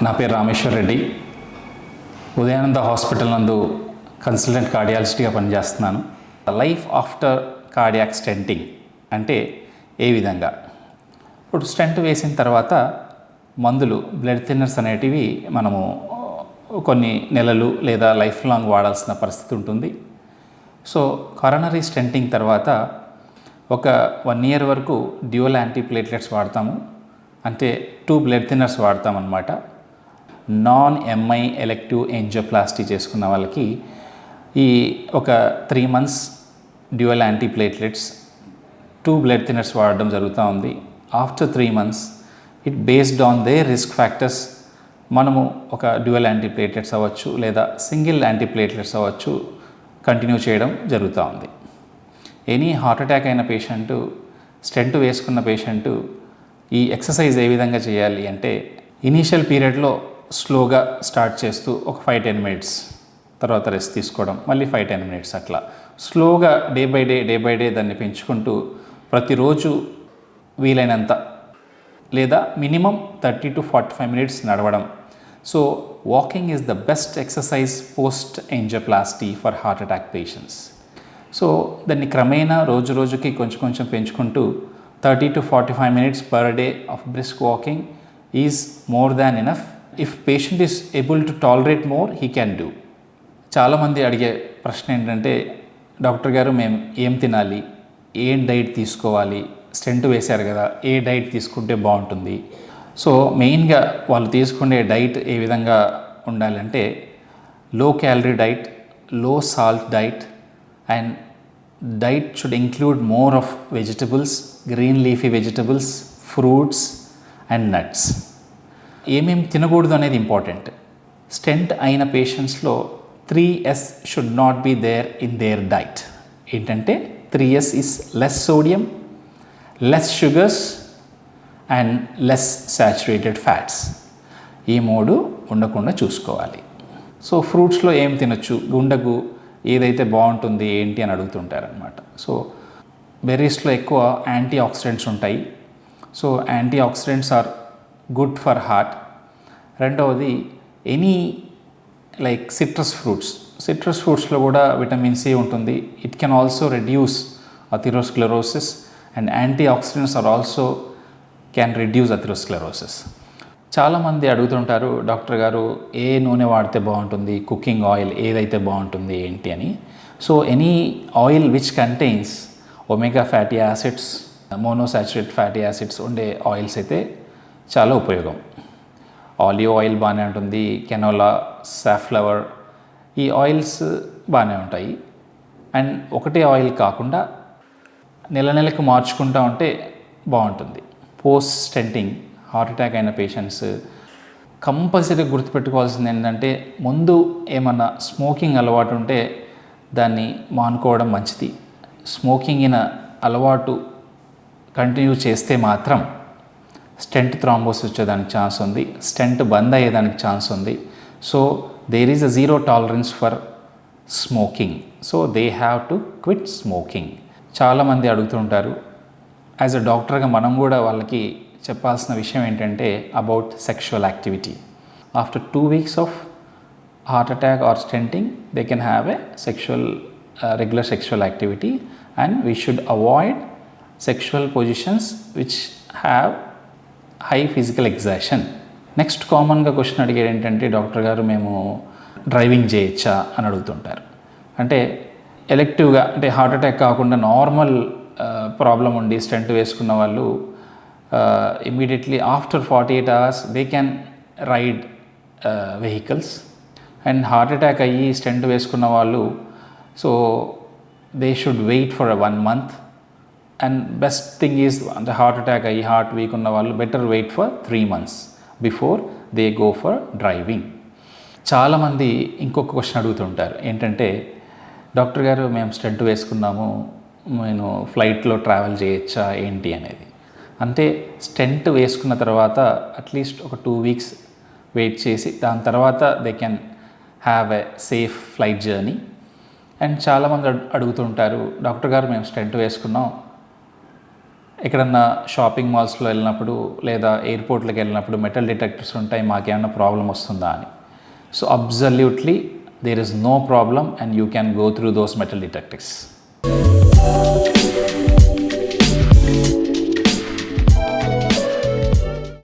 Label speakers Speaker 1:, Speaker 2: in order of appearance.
Speaker 1: నా పేరు రామేశ్వర్ రెడ్డి. ఉదయానంద హాస్పిటల్ నందు కన్సల్టెంట్ కార్డియాలజిస్ట్గా పనిచేస్తున్నాను. లైఫ్ ఆఫ్టర్ కార్డియాక్ స్టెంటింగ్ అంటే ఏ విధంగా, ఇప్పుడు స్టెంట్ వేసిన తర్వాత మందులు బ్లడ్ థిన్నర్స్ అనేటివి మనము కొన్ని నెలలు లేదా లైఫ్ లాంగ్ వాడాల్సిన పరిస్థితి ఉంటుంది. సో కరోనరీ స్టెంటింగ్ తర్వాత ఒక 1 year వరకు డ్యూయల్ యాంటీప్లేట్లెట్స్ వాడతాము, అంటే 2 బ్లడ్ థిన్నర్స్ వాడతామన్నమాట. నాన్ ఎంఐ ఎలెక్టివ్ ఏంజియోప్లాస్టీ చేసుకున్న వాళ్ళకి ఈ ఒక 3 months dual antiplatelets 2 blood thinners వాడడం జరుగుతూ ఉంది. After 3 months it based on their risk factors మనము ఒక డ్యూయల్ యాంటీప్లేట్లెట్స్ అవ్వచ్చు లేదా సింగిల్ యాంటీప్లేట్లెట్స్ అవ్వచ్చు కంటిన్యూ చేయడం జరుగుతూ ఉంది. ఎనీ హార్ట్ అటాక్ అయిన పేషెంటు, స్టెంట్ వేసుకున్న పేషెంటు ఈ ఎక్సర్సైజ్ ఏ విధంగా చేయాలి అంటే, ఇనీషియల్ పీరియడ్లో స్లోగా స్టార్ట్ చేస్తూ ఒక 5-10 minutes, తర్వాత రెస్ట్ తీసుకోవడం, మళ్ళీ 5-10 minutes, అట్లా స్లోగా డే బై డే దాన్ని పెంచుకుంటూ ప్రతిరోజు వీలైనంత లేదా మినిమం 30 to 45 minutes నడవడం. So walking is the best exercise post angioplasty for heart attack patients. So దాన్ని క్రమేణా రోజుకి కొంచెం పెంచుకుంటూ 30 to 45 minutes per day of brisk walking is more than enough. If patient is able to tolerate more, he can do. చాలామంది అడిగే ప్రశ్న ఏంటంటే, doctor గారు మేము ఏం తినాలి, ఏం డైట్ తీసుకోవాలి, స్టెంట్ వేశారు కదా, ఏ డైట్ తీసుకుంటే బాగుంటుంది? సో మెయిన్గా వాళ్ళు తీసుకునే డైట్ ఏ విధంగా ఉండాలంటే, low calorie diet, low salt diet, and diet should include more of vegetables, green leafy vegetables, fruits and nuts. ఏమేమి తినకూడదు అనేది ఇంపార్టెంట్. స్టెంట్ అయిన పేషెంట్స్లో 3S should not be there in their diet. ఏంటంటే 3S is less sodium, less sugars and less saturated fats. ఈ 3 ఉండకుండా చూసుకోవాలి. So ఫ్రూట్స్లో ఏం తినొచ్చు, గుండెకు ఏదైతే బాగుంటుంది ఏంటి అని అడుగుతుంటారనమాట. సో బెర్రీస్లో ఎక్కువ యాంటీ ఆక్సిడెంట్స్ ఉంటాయి. So antioxidants are good for heart. రెండవది ఎనీ లైక్ సిట్రస్ ఫ్రూట్స్లో కూడా విటమిన్ సి ఉంటుంది. It can also reduce atherosclerosis and antioxidants are also can reduce atherosclerosis. చాలామంది అడుగుతుంటారు, డాక్టర్ గారు ఏ నూనె వాడితే బాగుంటుంది, కుకింగ్ ఆయిల్ ఏదైతే బాగుంటుంది ఏంటి అని. So any oil which contains omega fatty acids, monosaturated fatty acids ఉండే ఆయిల్స్ అయితే చాలా ఉపయోగం. ఆలివ్ ఆయిల్ బాగానే ఉంటుంది, కెనోలా, సాఫ్లవర్, ఈ ఆయిల్స్ బాగానే ఉంటాయి. అండ్ ఒకటే ఆయిల్ కాకుండా నెలకు మార్చుకుంటూ ఉంటే బాగుంటుంది. పోస్ట్ స్టెంటింగ్ హార్ట్ అటాక్ అయిన పేషెంట్స్ కంపల్సరీ గుర్తుపెట్టుకోవాల్సింది ఏంటంటే, ముందు ఏమన్నా స్మోకింగ్ అలవాటు ఉంటే దాన్ని మానుకోవడం మంచిది. స్మోకింగ్ అలవాటు కంటిన్యూ చేస్తే మాత్రం స్టెంట్ థ్రాంబోసిస్ వచ్చేదానికి ఛాన్స్ ఉంది, స్టెంట్ బంద్ అయ్యేదానికి ఛాన్స్ ఉంది. So there is a zero tolerance for smoking. So they have to quit smoking. చాలామంది అడుగుతుంటారు. యాజ్ అ డాక్టర్గా మనం కూడా వాళ్ళకి చెప్పాల్సిన విషయం ఏంటంటే, about sexual activity. After 2 weeks of heart attack or stenting they can have a regular sexual activity and we should avoid sexual positions which have high physical exertion. Next కామన్గా question అడిగేది ఏంటంటే, డాక్టర్ గారు మేము driving చేయొచ్చా అని అడుగుతుంటారు. అంటే ఎలెక్టివ్గా, అంటే హార్ట్ అటాక్ కాకుండా నార్మల్ ప్రాబ్లం ఉండి స్టెంట్ వేసుకున్న వాళ్ళు immediately after 48 hours they can ride vehicles. And heart attack అయ్యి స్టెంట్ వేసుకున్న వాళ్ళు, so they should wait for 1 month. And best thing is, అంటే హార్ట్ అటాక్ అయ్యి హార్ట్ వీక్ ఉన్న వాళ్ళు better wait for 3 months before they go for driving. చాలామంది ఇంకొక question అడుగుతుంటారు ఏంటంటే, డాక్టర్ గారు మేము స్టెంట్ వేసుకున్నాము, నేను ఫ్లైట్లో ట్రావెల్ చేయొచ్చా ఏంటి అనేది. అంటే స్టెంట్ వేసుకున్న తర్వాత అట్లీస్ట్ ఒక 2 weeks వెయిట్ చేసి దాని తర్వాత they can have a safe flight journey. And చాలామంది అడుగుతుంటారు, డాక్టర్ గారు మేము స్టెంట్ వేసుకున్నాం, ఎక్కడన్నా షాపింగ్ మాల్స్లో వెళ్ళినప్పుడు లేదా ఎయిర్పోర్ట్లకు వెళ్ళినప్పుడు మెటల్ డిటెక్టర్స్ ఉంటాయి, మాకేమన్నా ప్రాబ్లం వస్తుందా అని. So absolutely there is no problem and you can go through those metal detectors.